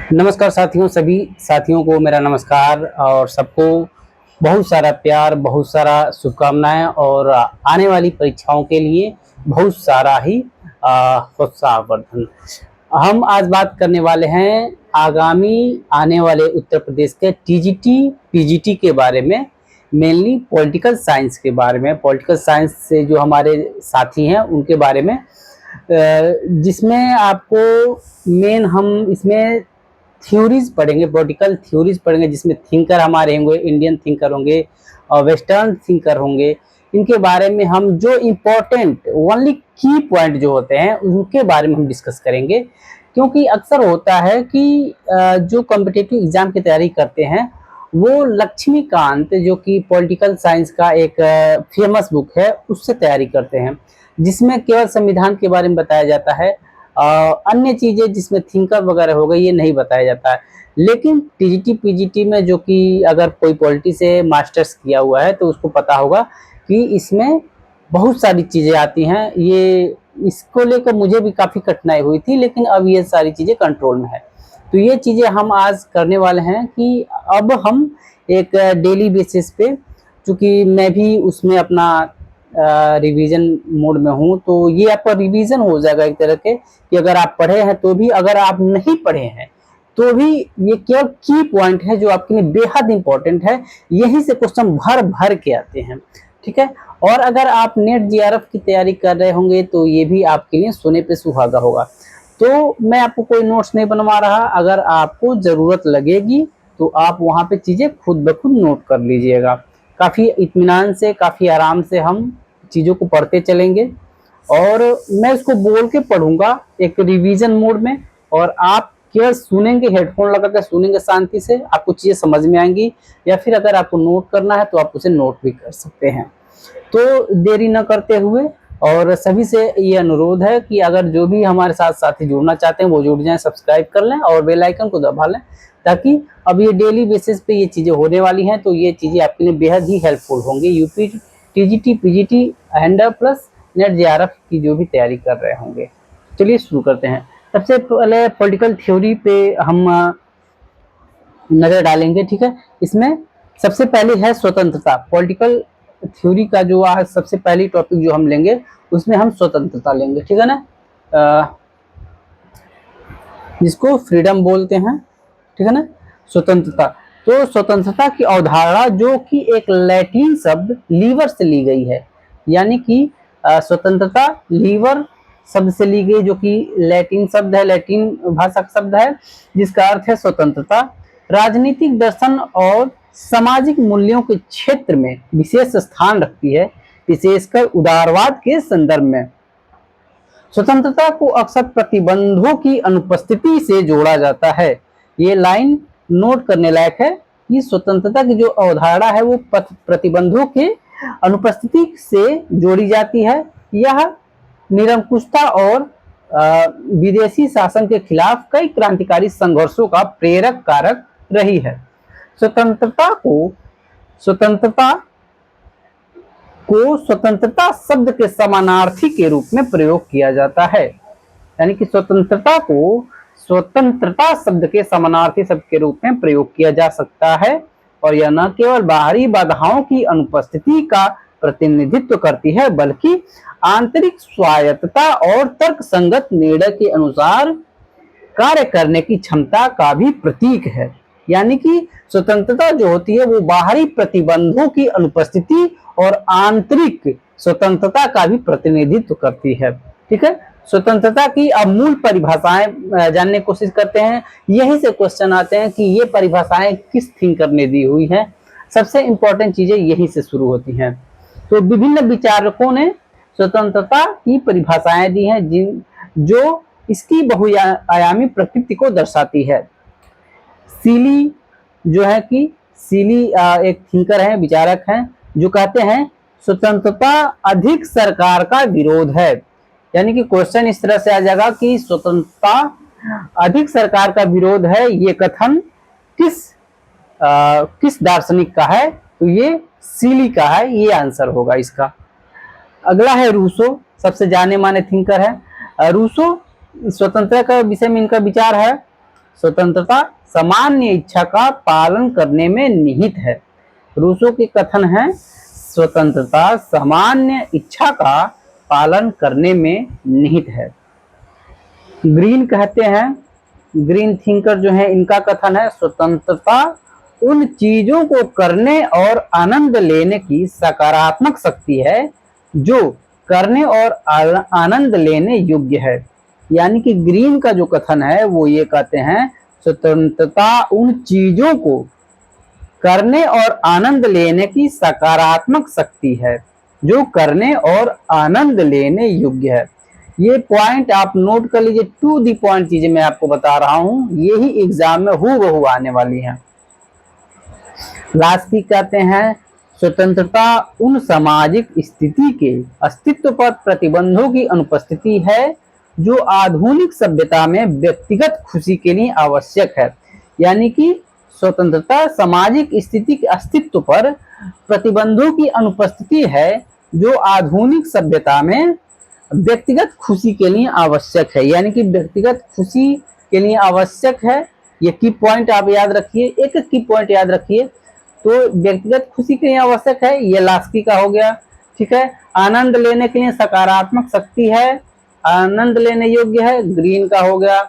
नमस्कार साथियों, सभी साथियों को मेरा नमस्कार और सबको बहुत सारा प्यार, बहुत सारा शुभकामनाएं और आने वाली परीक्षाओं के लिए बहुत सारा ही प्रोत्साहवर्धन। हम आज बात करने वाले हैं आगामी आने वाले उत्तर प्रदेश के टीजीटी, पीजीटी के बारे में, मेनली पॉलिटिकल साइंस के बारे में। पॉलिटिकल साइंस से जो हमारे साथी हैं उनके बारे में, जिसमें आपको मेन हम इसमें थ्योरीज पढ़ेंगे, पॉलिटिकल थ्योरीज पढ़ेंगे, जिसमें थिंकर हमारे होंगे, इंडियन थिंकर होंगे और वेस्टर्न थिंकर होंगे। इनके बारे में हम जो इम्पोर्टेंट ओनली की पॉइंट जो होते हैं उनके बारे में हम डिस्कस करेंगे। क्योंकि अक्सर होता है कि जो कॉम्पिटिटिव एग्जाम की तैयारी करते हैं वो लक्ष्मीकांत, जो कि पॉलिटिकल साइंस का एक फेमस बुक है, उससे तैयारी करते हैं, जिसमें केवल संविधान के बारे में बताया जाता है। अन्य चीजें जिसमें थिंकर वगैरह हो गई ये नहीं बताया जाता है। लेकिन टीजीटी पीजीटी में, जो कि अगर कोई पॉलिटी से मास्टर्स किया हुआ है तो उसको पता होगा कि इसमें बहुत सारी चीजें आती हैं। ये इसको लेकर मुझे भी काफी कठिनाई हुई थी, लेकिन अब ये सारी चीजें कंट्रोल में है। तो ये चीजें हम आज करने वाले हैं कि अब हम एक डेली बेसिस पे, चूंकि मैं भी उसमें अपना रिवीजन मोड में हूँ, तो ये आपका रिवीजन हो जाएगा एक तरह के, कि अगर आप पढ़े हैं तो भी, अगर आप नहीं पढ़े हैं तो भी, ये केवल की पॉइंट है जो आपके लिए बेहद इंपॉर्टेंट है। यहीं से क्वेश्चन भर भर के आते हैं, ठीक है। और अगर आप नेट जीआरएफ की तैयारी कर रहे होंगे तो ये भी आपके लिए सोने पे सुहागा होगा। तो मैं आपको कोई नोट्स नहीं बनवा रहा, अगर आपको जरूरत लगेगी तो आप वहां पे चीजें खुद ब खुद नोट कर लीजिएगा। काफी इत्मीनान से, काफी आराम से हम चीजों को पढ़ते चलेंगे और मैं इसको बोल के पढ़ूंगा एक रिवीजन मोड में, और आप केवल सुनेंगे, हेडफोन लगा कर सुनेंगे शांति से, आपको चीजें समझ में आएंगी। या फिर अगर आपको नोट करना है तो आप उसे नोट भी कर सकते हैं। तो देरी न करते हुए, और सभी से ये अनुरोध है कि अगर जो भी हमारे साथ साथी जुड़ना चाहते हैं वो जुड़ जाएं, सब्सक्राइब कर लें और बेल आइकन को दबा लें, ताकि अब ये डेली बेसिस पे ये चीजें होने वाली हैं, तो ये चीजें आपके लिए बेहद ही हेल्पफुल होंगी। UP, TGT, PGT and plus net JRF की जो भी तैयारी कर रहे होंगे। चलिए शुरू करते हैं। सबसे पहले पॉलिटिकल थ्योरी पे हम नजर डालेंगे, ठीक है। इसमें सबसे पहली है स्वतंत्रता। पॉलिटिकल थ्योरी का जो आज सबसे पहली टॉपिक जो हम लेंगे उसमें हम स्वतंत्रता लेंगे, ठीक है ना, जिसको फ्रीडम बोलते हैं, ठीक है ना, स्वतंत्रता। तो स्वतंत्रता की अवधारणा, जो कि एक लैटिन शब्द लीवर से ली गई है, यानी कि स्वतंत्रता लीवर शब्द से ली गई, जो कि लैटिन शब्द है, लैटिन भाषा का शब्द है, जिसका अर्थ है स्वतंत्रता। राजनीतिक दर्शन और सामाजिक मूल्यों के क्षेत्र में विशेष स्थान रखती है, विशेषकर उदारवाद के संदर्भ में। स्वतंत्रता को अक्सर प्रतिबंधों की अनुपस्थिति से जोड़ा जाता है। ये लाइन नोट करने लायक है कि स्वतंत्रता की जो अवधारणा है वो प्रतिबंधों के अनुपस्थिति से जोड़ी जाती है। यह निरंकुशता और विदेशी शासन के खिलाफ कई क्रांतिकारी संघर्षों का प्रेरक कारक रही है। स्वतंत्रता स्वतंत्रता शब्द के समानार्थी के रूप में प्रयोग किया जाता है, यानी कि स्वतंत्रता को स्वतंत्रता शब्द के समानार्थी शब्द के रूप में प्रयोग किया जा सकता है। और यह न केवल बाहरी बाधाओं की अनुपस्थिति का प्रतिनिधित्व करती है, बल्कि आंतरिक स्वायत्तता और तर्कसंगत निर्णय के अनुसार कार्य करने की क्षमता का भी प्रतीक है। यानी कि स्वतंत्रता जो होती है वो बाहरी प्रतिबंधों की अनुपस्थिति और आंतरिक स्वतंत्रता का भी प्रतिनिधित्व करती है, ठीक है। स्वतंत्रता की अब मूल परिभाषाएं जानने की कोशिश करते हैं। यही से क्वेश्चन आते हैं कि ये परिभाषाएं किस थिंकर ने दी हुई हैं। सबसे इंपॉर्टेंट चीजें यही से शुरू होती हैं। तो विभिन्न विचारकों ने स्वतंत्रता की परिभाषाएं दी हैं, जो इसकी बहुआयामी प्रकृति को दर्शाती है। सीली जो है कि सीली एक थिंकर है, विचारक हैं, जो कहते हैं स्वतंत्रता अधिक सरकार का विरोध है। यानी कि क्वेश्चन इस तरह से आ जाएगा कि स्वतंत्रता अधिक सरकार का विरोध है, ये कथन किस दार्शनिक का है? तो ये सीली का है, ये आंसर होगा इसका। अगला है रूसो, सबसे जाने माने थिंकर है रूसो। स्वतंत्रता का विषय में इनका विचार है, स्वतंत्रता सामान्य इच्छा का पालन करने में निहित है। रूसो के कथन है स्वतंत्रता सामान्य इच्छा का पालन करने में निहित है। ग्रीन कहते हैं, ग्रीन थिंकर जो है, इनका कथन है स्वतंत्रता उन चीजों को करने और आनंद लेने की सकारात्मक शक्ति है जो करने और आनंद लेने योग्य है। यानी कि ग्रीन का जो कथन है वो ये कहते हैं स्वतंत्रता उन चीजों को करने और आनंद लेने की सकारात्मक शक्ति है जो करने और आनंद लेने योग्य है। ये पॉइंट आप नोट कर लीजिए, टू दी पॉइंट चीजें मैं आपको बता रहा हूं, यही एग्जाम में हूबहू आने वाली है। लास्की कहते हैं स्वतंत्रता उन सामाजिक स्थिति के अस्तित्व पर प्रतिबंधों की अनुपस्थिति है जो आधुनिक सभ्यता में व्यक्तिगत खुशी के लिए आवश्यक है। यानी कि स्वतंत्रता सामाजिक स्थिति के अस्तित्व पर प्रतिबंधों की अनुपस्थिति है जो आधुनिक सभ्यता में व्यक्तिगत खुशी के लिए आवश्यक है। यानी कि व्यक्तिगत खुशी के लिए आवश्यक है। ये की पॉइंट आप याद रखिए, एक की पॉइंट याद रखिए। तो व्यक्तिगत खुशी के लिए आवश्यक है, ये लास्की का हो गया। ठीक है, आनंद लेने के लिए सकारात्मक शक्ति है, आनंद लेने योग्य है, ग्रीन का हो गया।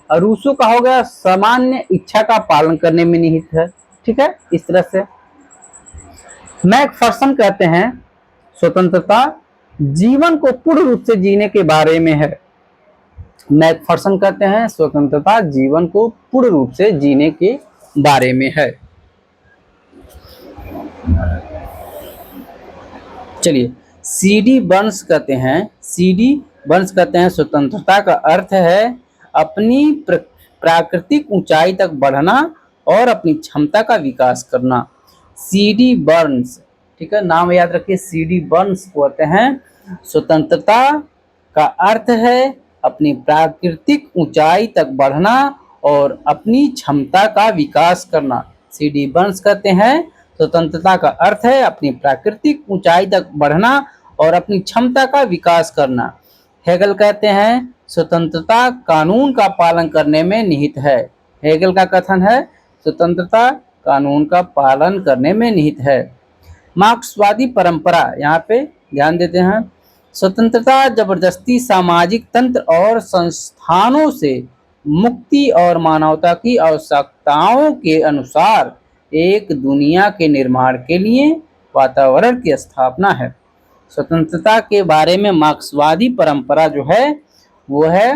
रूसो का हो गया सामान्य इच्छा का पालन करने में निहित है। ठीक है, इस तरह से। मैकफर्सन कहते हैं स्वतंत्रता जीवन को पूर्ण रूप से जीने के बारे में है। मैकफर्सन कहते हैं स्वतंत्रता जीवन को पूर्ण रूप से जीने के बारे में है। चलिए, सीडी बर्न्स कहते हैं, सीडी बर्न्स कहते हैं स्वतंत्रता का अर्थ है अपनी प्राकृतिक ऊंचाई तक बढ़ना और अपनी क्षमता का विकास करना। सीडी बर्न्स, ठीक है, नाम याद रखिए, सीडी बर्न्स कहते हैं स्वतंत्रता का अर्थ है अपनी प्राकृतिक ऊंचाई तक बढ़ना और अपनी क्षमता का विकास करना। सीडी बर्न्स कहते हैं स्वतंत्रता का अर्थ है अपनी प्राकृतिक ऊंचाई तक बढ़ना और अपनी क्षमता का विकास करना। हेगल कहते हैं स्वतंत्रता कानून का पालन करने में निहित है। हेगल का कथन है स्वतंत्रता कानून का पालन करने में निहित है। मार्क्सवादी परंपरा, यहाँ पे ध्यान देते हैं, स्वतंत्रता जबरदस्ती सामाजिक तंत्र और संस्थानों से मुक्ति और मानवता की आवश्यकताओं के अनुसार एक दुनिया के निर्माण के लिए वातावरण की स्थापना है। स्वतंत्रता के बारे में मार्क्सवादी परंपरा जो है वो है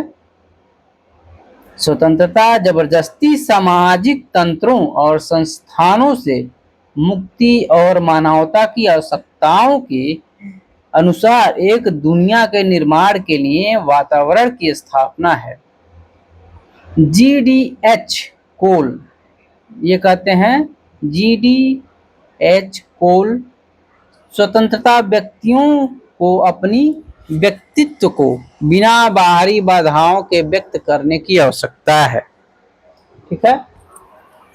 स्वतंत्रता जबरदस्ती सामाजिक तंत्रों और संस्थानों से मुक्ति और मानवता की आवश्यकताओं के अनुसार एक दुनिया के निर्माण के लिए वातावरण की स्थापना है। GDH कोल ये कहते हैं, GDH कोल स्वतंत्रता व्यक्तियों को अपनी व्यक्तित्व को बिना बाहरी बाधाओं के व्यक्त करने की आवश्यकता है। ठीक है,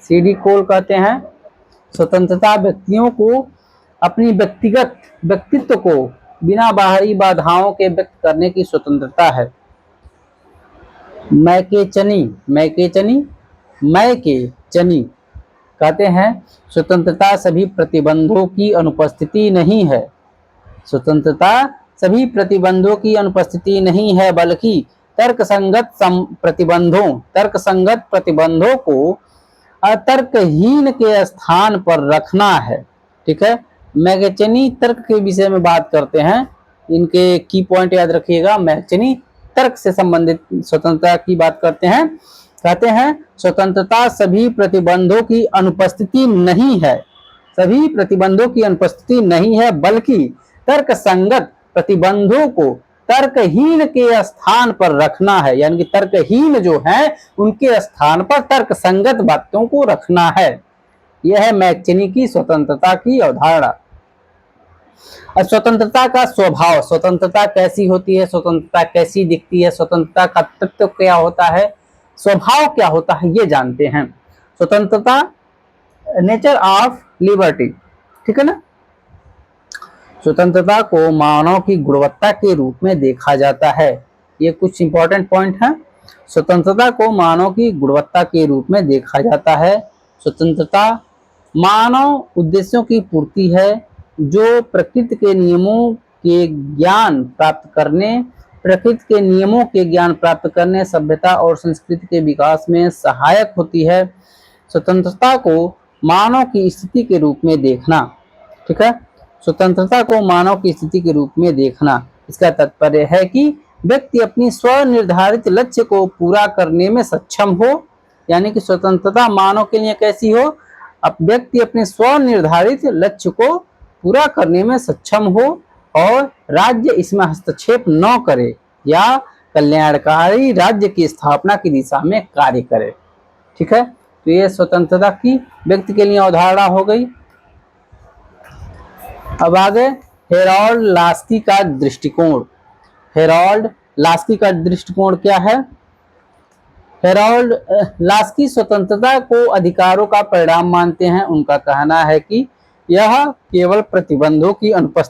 CD कोल कहते हैं स्वतंत्रता व्यक्तियों को अपनी व्यक्तिगत व्यक्तित्व को बिना बाहरी बाधाओं के व्यक्त करने की स्वतंत्रता है। मैकेचनी कहते हैं स्वतंत्रता सभी प्रतिबंधों की अनुपस्थिति नहीं है। स्वतंत्रता सभी प्रतिबंधों की अनुपस्थिति नहीं है बल्कि तर्कसंगत प्रतिबंधों को अतर्कहीन के स्थान पर रखना है। ठीक है, मैकेचनी तर्क के विषय में बात करते हैं, इनके की पॉइंट याद रखिएगा। मैकेचनी तर्क से संबंधित स्वतंत्रता की बात करते हैं, कहते हैं स्वतंत्रता सभी प्रतिबंधों की अनुपस्थिति नहीं है, सभी प्रतिबंधों की अनुपस्थिति नहीं है बल्कि तर्कसंगत प्रतिबंधों को तर्कहीन के स्थान पर रखना है। यानी कि तर्कहीन जो है उनके स्थान पर तर्कसंगत बातों को रखना है। यह है मैकेचनी की स्वतंत्रता की अवधारणा। स्वतंत्रता का स्वभाव, स्वतंत्रता कैसी होती है, स्वतंत्रता कैसी दिखती है, स्वतंत्रता का तत्व क्या होता है, स्वभाव क्या होता है, ये जानते हैं। स्वतंत्रता नेचर ऑफ लिबर्टी, ठीक है ना। स्वतंत्रता को मानव की गुणवत्ता के रूप में देखा जाता है। ये कुछ इंपॉर्टेंट पॉइंट है। स्वतंत्रता को मानव की गुणवत्ता के रूप में देखा जाता है। स्वतंत्रता मानव उद्देश्यों की पूर्ति है जो प्रकृति के नियमों के ज्ञान प्राप्त करने, सभ्यता और संस्कृति के विकास में सहायक होती है। स्वतंत्रता को मानव की स्थिति के रूप में देखना, ठीक है, स्वतंत्रता को मानव की स्थिति के रूप में देखना, इसका तात्पर्य है कि व्यक्ति अपनी स्वनिर्धारित लक्ष्य को पूरा करने में सक्षम हो, यानी कि स्वतंत्रता मानव के लिए कैसी हो, अब व्यक्ति अपने स्वनिर्धारित लक्ष्य को पूरा करने में सक्षम हो और राज्य इसमें हस्तक्षेप न करे या कल्याणकारी राज्य की स्थापना की दिशा में कार्य करे। ठीक है, तो ये स्वतंत्रता की व्यक्ति के लिए अवधारणा हो गई। अब आगे हेरोल्ड लास्की का दृष्टिकोण। हेरोल्ड लास्की का दृष्टिकोण क्या है? हेरोल्ड लास्की स्वतंत्रता को अधिकारों का परिणाम मानते हैं। उनका कहना है कि यह केवल प्रतिबंधों की अनुपस्थिति